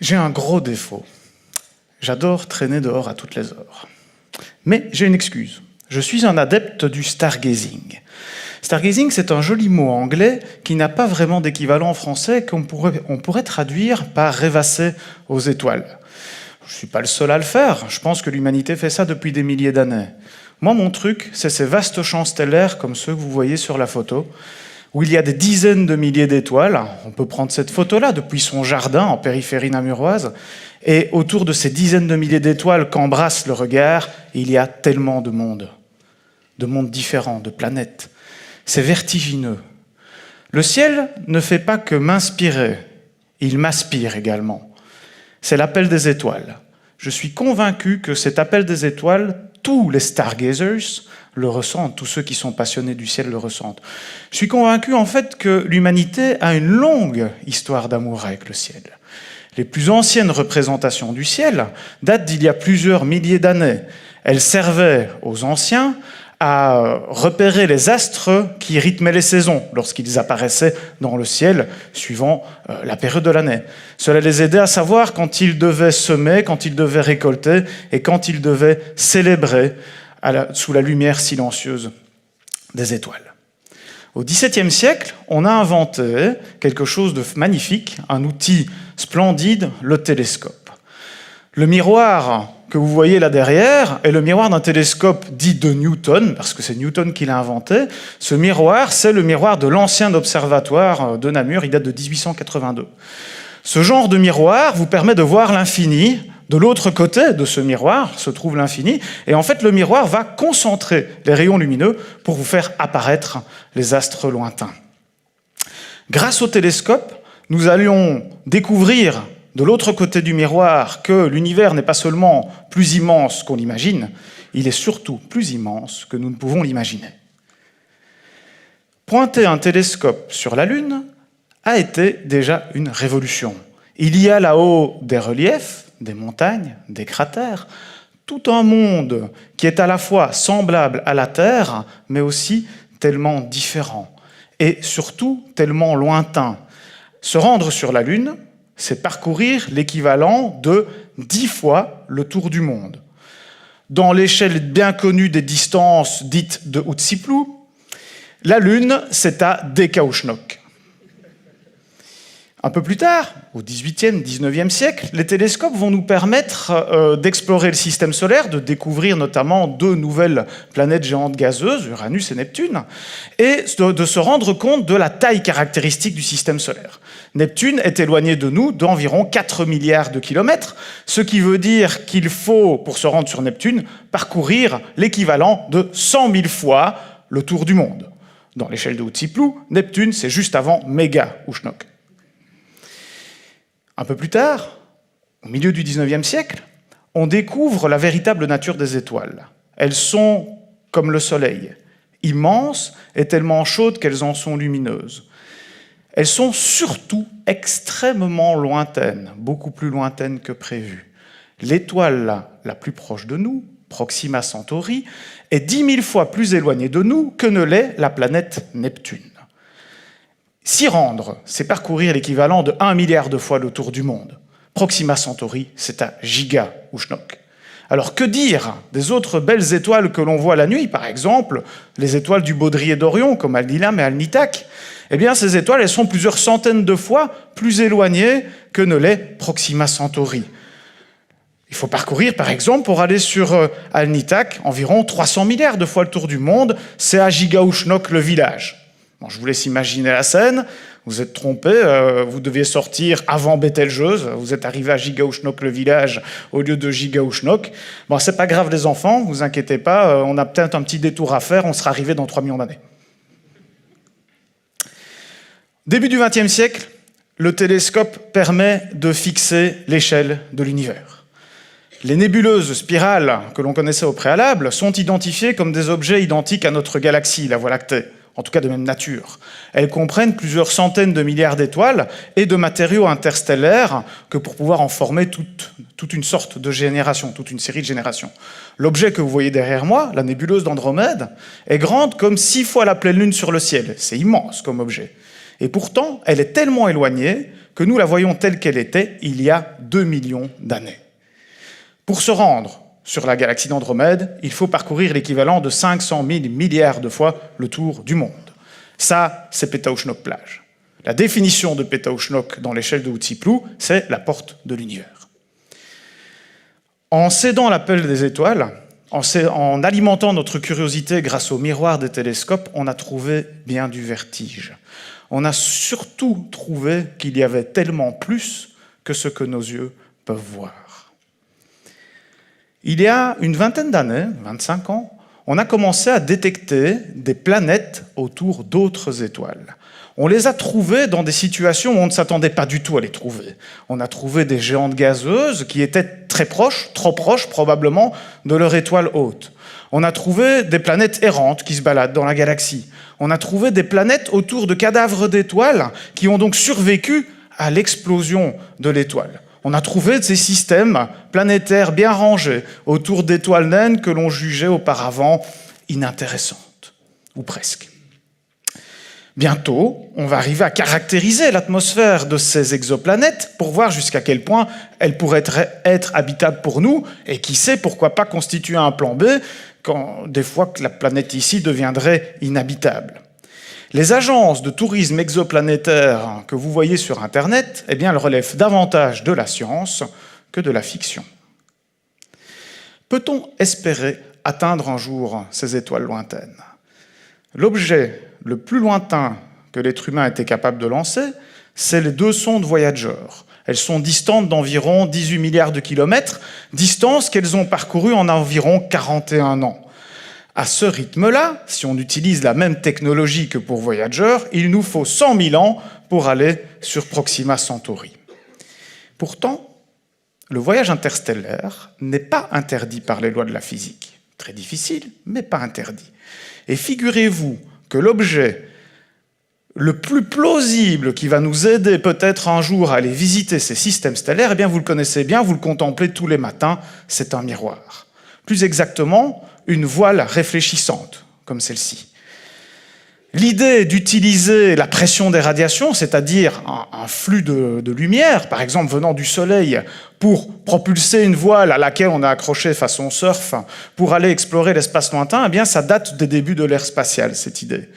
J'ai un gros défaut. J'adore traîner dehors à toutes les heures. Mais j'ai une excuse. Je suis un adepte du stargazing. Stargazing, c'est un joli mot anglais qui n'a pas vraiment d'équivalent en français qu'on pourrait traduire par rêvasser aux étoiles. Je ne suis pas le seul à le faire. Je pense que l'humanité fait ça depuis des milliers d'années. Moi, mon truc, c'est ces vastes champs stellaires comme ceux que vous voyez sur la photo, où il y a des dizaines de milliers d'étoiles. On peut prendre cette photo-là depuis son jardin en périphérie namuroise. Et autour de ces dizaines de milliers d'étoiles qu'embrasse le regard, il y a tellement de mondes différents, de planètes. C'est vertigineux. Le ciel ne fait pas que m'inspirer, il m'aspire également. C'est l'appel des étoiles. Je suis convaincu que cet appel des étoiles, tous les stargazers le ressentent, tous ceux qui sont passionnés du ciel le ressentent. Je suis convaincu en fait que l'humanité a une longue histoire d'amour avec le ciel. Les plus anciennes représentations du ciel datent d'il y a plusieurs milliers d'années. Elles servaient aux anciens à repérer les astres qui rythmaient les saisons lorsqu'ils apparaissaient dans le ciel suivant la période de l'année. Cela les aidait à savoir quand ils devaient semer, quand ils devaient récolter et quand ils devaient célébrer sous la lumière silencieuse des étoiles. Au XVIIe siècle, on a inventé quelque chose de magnifique, un outil splendide, le télescope. Le miroir que vous voyez là derrière est le miroir d'un télescope dit de Newton, parce que c'est Newton qui l'a inventé. Ce miroir, c'est le miroir de l'ancien observatoire de Namur, il date de 1882. Ce genre de miroir vous permet de voir l'infini. De l'autre côté de ce miroir se trouve l'infini, et en fait le miroir va concentrer les rayons lumineux pour vous faire apparaître les astres lointains. Grâce au télescope, nous allions découvrir de l'autre côté du miroir que l'univers n'est pas seulement plus immense qu'on l'imagine, il est surtout plus immense que nous ne pouvons l'imaginer. Pointer un télescope sur la Lune a été déjà une révolution. Il y a là-haut des reliefs, des montagnes, des cratères, tout un monde qui est à la fois semblable à la Terre, mais aussi tellement différent, et surtout tellement lointain. Se rendre sur la Lune, c'est parcourir l'équivalent de 10 fois le tour du monde. Dans l'échelle bien connue des distances dites de Utsiplou, la Lune, c'est à Dekaushnok. Un peu plus tard, au XVIIIe, XIXe siècle, les télescopes vont nous permettre d'explorer le système solaire, de découvrir notamment 2 nouvelles planètes géantes gazeuses, Uranus et Neptune, et de se rendre compte de la taille caractéristique du système solaire. Neptune est éloigné de nous d'environ 4 milliards de kilomètres, ce qui veut dire qu'il faut, pour se rendre sur Neptune, parcourir l'équivalent de 100 000 fois le tour du monde. Dans l'échelle de Utsiplou, Neptune, c'est juste avant Méga-Ushnok. Un peu plus tard, au milieu du XIXe siècle, on découvre la véritable nature des étoiles. Elles sont comme le Soleil, immenses et tellement chaudes qu'elles en sont lumineuses. Elles sont surtout extrêmement lointaines, beaucoup plus lointaines que prévu. L'étoile la plus proche de nous, Proxima Centauri, est 10 000 fois plus éloignée de nous que ne l'est la planète Neptune. S'y rendre, c'est parcourir l'équivalent de 1 milliard de fois le tour du monde. Proxima Centauri, c'est à Giga-Ushnok. Alors que dire des autres belles étoiles que l'on voit la nuit, par exemple les étoiles du baudrier d'Orion, comme Alnilam et Alnitak? Eh bien, ces étoiles, elles sont plusieurs centaines de fois plus éloignées que ne l'est Proxima Centauri. Il faut parcourir, par exemple, pour aller sur Alnitak, environ 300 milliards de fois le tour du monde, c'est à Giga-Ushnok le village. Bon, je vous laisse imaginer la scène, vous êtes trompé, vous deviez sortir avant Bételgeuse, vous êtes arrivé à Giga-Ushnok le village au lieu de Giga-Ushnok. Bon, c'est pas grave les enfants, vous inquiétez pas, on a peut-être un petit détour à faire, on sera arrivé dans 3 millions d'années. Début du XXe siècle, le télescope permet de fixer l'échelle de l'univers. Les nébuleuses spirales que l'on connaissait au préalable sont identifiées comme des objets identiques à notre galaxie, la Voie lactée. en tout cas de même nature. Elles comprennent plusieurs centaines de milliards d'étoiles et de matériaux interstellaires que pour pouvoir en former toute une sorte de génération, toute une série de générations. L'objet que vous voyez derrière moi, la nébuleuse d'Andromède, est grande comme 6 fois la pleine lune sur le ciel. C'est immense comme objet. Et pourtant, elle est tellement éloignée que nous la voyons telle qu'elle était il y a 2 millions d'années. Pour se rendre sur la galaxie d'Andromède, il faut parcourir l'équivalent de 500 000 milliards de fois le tour du monde. Ça, c'est Pétaouchnok-Plage. La définition de Pétaouchnok dans l'échelle de Houtsiplou, c'est la porte de l'univers. En cédant l'appel des étoiles, en alimentant notre curiosité grâce au miroir des télescopes, on a trouvé bien du vertige. On a surtout trouvé qu'il y avait tellement plus que ce que nos yeux peuvent voir. Il y a une vingtaine d'années, 25 ans, on a commencé à détecter des planètes autour d'autres étoiles. On les a trouvées dans des situations où on ne s'attendait pas du tout à les trouver. On a trouvé des géantes gazeuses qui étaient très proches, trop proches probablement, de leur étoile hôte. On a trouvé des planètes errantes qui se baladent dans la galaxie. On a trouvé des planètes autour de cadavres d'étoiles qui ont donc survécu à l'explosion de l'étoile. On a trouvé ces systèmes planétaires bien rangés autour d'étoiles naines que l'on jugeait auparavant inintéressantes, ou presque. Bientôt, on va arriver à caractériser l'atmosphère de ces exoplanètes pour voir jusqu'à quel point elles pourraient être habitables pour nous et qui sait, pourquoi pas constituer un plan B quand des fois que la planète ici deviendrait inhabitable. Les agences de tourisme exoplanétaire que vous voyez sur Internet, eh bien, elles relèvent davantage de la science que de la fiction. Peut-on espérer atteindre un jour ces étoiles lointaines ? L'objet le plus lointain que l'être humain était capable de lancer, c'est les 2 sondes Voyager. Elles sont distantes d'environ 18 milliards de kilomètres, distance qu'elles ont parcourue en environ 41 ans. À ce rythme-là, si on utilise la même technologie que pour Voyager, il nous faut 100 000 ans pour aller sur Proxima Centauri. Pourtant, le voyage interstellaire n'est pas interdit par les lois de la physique. Très difficile, mais pas interdit. Et figurez-vous que l'objet le plus plausible qui va nous aider peut-être un jour à aller visiter ces systèmes stellaires, eh bien vous le connaissez bien, vous le contemplez tous les matins, c'est un miroir. Plus exactement, une voile réfléchissante, comme celle-ci. L'idée d'utiliser la pression des radiations, c'est-à-dire un flux de lumière, par exemple venant du Soleil, pour propulser une voile à laquelle on a accroché façon surf, pour aller explorer l'espace lointain, eh bien ça date des débuts de l'ère spatiale, cette idée.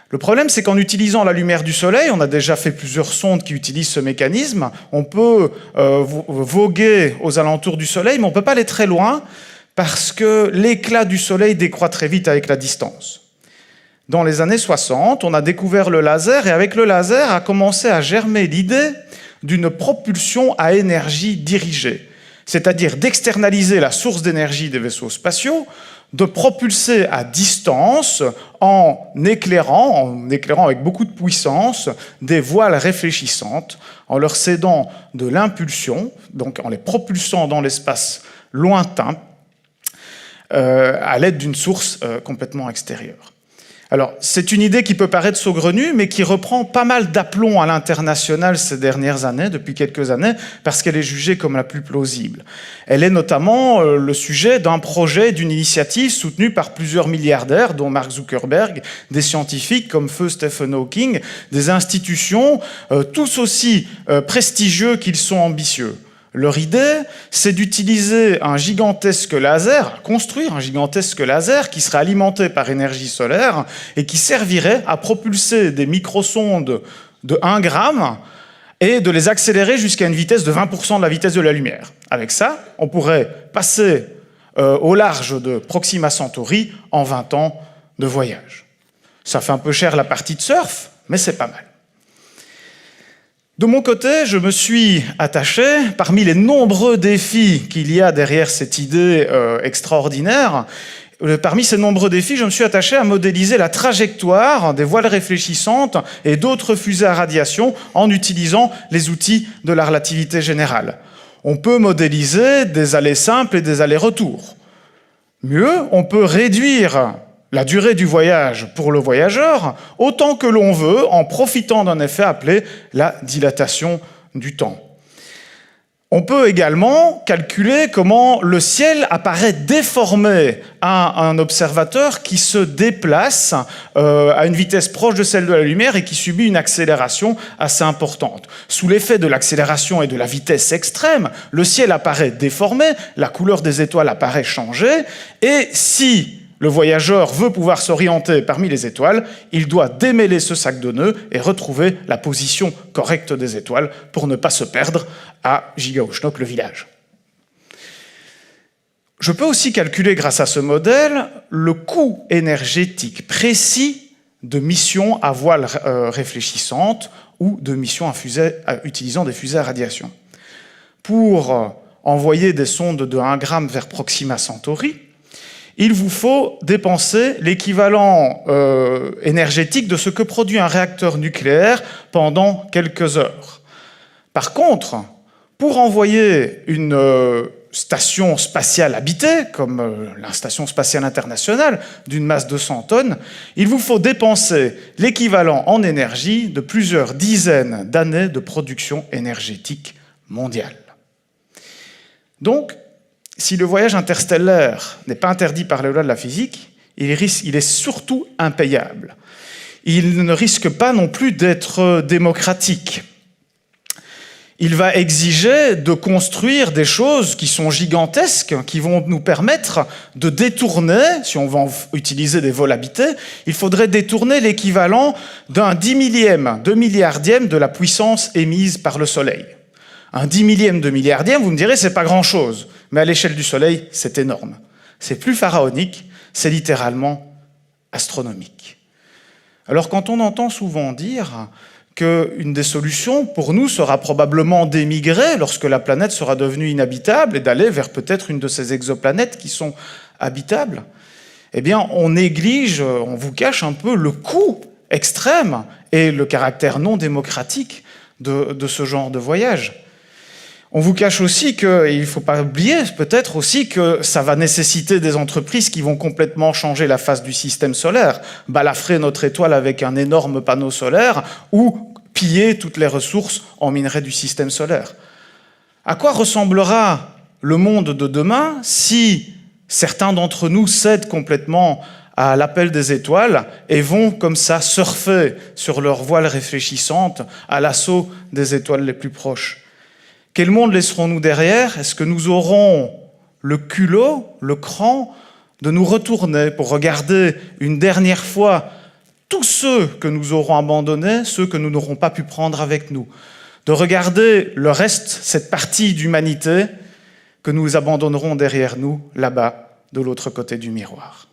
Le problème, c'est qu'en utilisant la lumière du Soleil, on a déjà fait plusieurs sondes qui utilisent ce mécanisme, on peut voguer aux alentours du Soleil, mais on ne peut pas aller très loin, parce que l'éclat du Soleil décroît très vite avec la distance. Dans les années 60, on a découvert le laser, et avec le laser a commencé à germer l'idée d'une propulsion à énergie dirigée, c'est-à-dire d'externaliser la source d'énergie des vaisseaux spatiaux, de propulser à distance en éclairant avec beaucoup de puissance des voiles réfléchissantes, en leur cédant de l'impulsion, donc en les propulsant dans l'espace lointain, à l'aide d'une source complètement extérieure. Alors, c'est une idée qui peut paraître saugrenue, mais qui reprend pas mal d'aplomb à l'international ces dernières années, depuis quelques années, parce qu'elle est jugée comme la plus plausible. Elle est notamment le sujet d'un projet, d'une initiative soutenue par plusieurs milliardaires, dont Mark Zuckerberg, des scientifiques comme feu Stephen Hawking, des institutions, tous aussi prestigieux qu'ils sont ambitieux. Leur idée, c'est d'utiliser un gigantesque laser, construire un gigantesque laser qui serait alimenté par énergie solaire et qui servirait à propulser des microsondes de 1 gramme et de les accélérer jusqu'à une vitesse de 20% de la vitesse de la lumière. Avec ça, on pourrait passer au large de Proxima Centauri en 20 ans de voyage. Ça fait un peu cher la partie de surf, mais c'est pas mal. De mon côté, je me suis attaché, parmi les nombreux défis qu'il y a derrière cette idée extraordinaire, parmi ces nombreux défis, je me suis attaché à modéliser la trajectoire des voiles réfléchissantes et d'autres fusées à radiation en utilisant les outils de la relativité générale. On peut modéliser des allées simples et des allers-retours. Mieux, on peut réduire la durée du voyage pour le voyageur autant que l'on veut en profitant d'un effet appelé la dilatation du temps. On peut également calculer comment le ciel apparaît déformé à un observateur qui se déplace à une vitesse proche de celle de la lumière et qui subit une accélération assez importante. Sous l'effet de l'accélération et de la vitesse extrême, le ciel apparaît déformé, la couleur des étoiles apparaît changée, et si le voyageur veut pouvoir s'orienter parmi les étoiles, il doit démêler ce sac de nœuds et retrouver la position correcte des étoiles pour ne pas se perdre à Gigaouchnok, le village. Je peux aussi calculer, grâce à ce modèle, le coût énergétique précis de missions à voile réfléchissante ou de missions utilisant des fusées à radiation. Pour envoyer des sondes de 1 gramme vers Proxima Centauri, il vous faut dépenser l'équivalent énergétique de ce que produit un réacteur nucléaire pendant quelques heures. Par contre, pour envoyer une station spatiale habitée, comme la Station spatiale internationale, d'une masse de 100 tonnes, il vous faut dépenser l'équivalent en énergie de plusieurs dizaines d'années de production énergétique mondiale. Donc, si le voyage interstellaire n'est pas interdit par les lois de la physique, il est surtout impayable. Il ne risque pas non plus d'être démocratique. Il va exiger de construire des choses qui sont gigantesques, qui vont nous permettre de détourner, si on va utiliser des vols habités, il faudrait détourner l'équivalent d'un 10 millième, 2 milliardième de la puissance émise par le Soleil. Un 10 millième de milliardième, vous me direz, c'est pas grand-chose. Mais à l'échelle du Soleil, c'est énorme. C'est plus pharaonique, c'est littéralement astronomique. Alors quand on entend souvent dire qu'une des solutions pour nous sera probablement d'émigrer lorsque la planète sera devenue inhabitable et d'aller vers peut-être une de ces exoplanètes qui sont habitables, eh bien on néglige, on vous cache un peu le coût extrême et le caractère non démocratique de ce genre de voyage. On vous cache aussi que, il ne faut pas oublier peut-être aussi que ça va nécessiter des entreprises qui vont complètement changer la face du système solaire, balafrer notre étoile avec un énorme panneau solaire ou piller toutes les ressources en minerais du système solaire. À quoi ressemblera le monde de demain si certains d'entre nous cèdent complètement à l'appel des étoiles et vont comme ça surfer sur leur voile réfléchissante à l'assaut des étoiles les plus proches? Quel monde laisserons-nous derrière? Est-ce que nous aurons le culot, le cran de nous retourner pour regarder une dernière fois tous ceux que nous aurons abandonnés, ceux que nous n'aurons pas pu prendre avec nous, de regarder le reste, cette partie d'humanité que nous abandonnerons derrière nous, là-bas, de l'autre côté du miroir?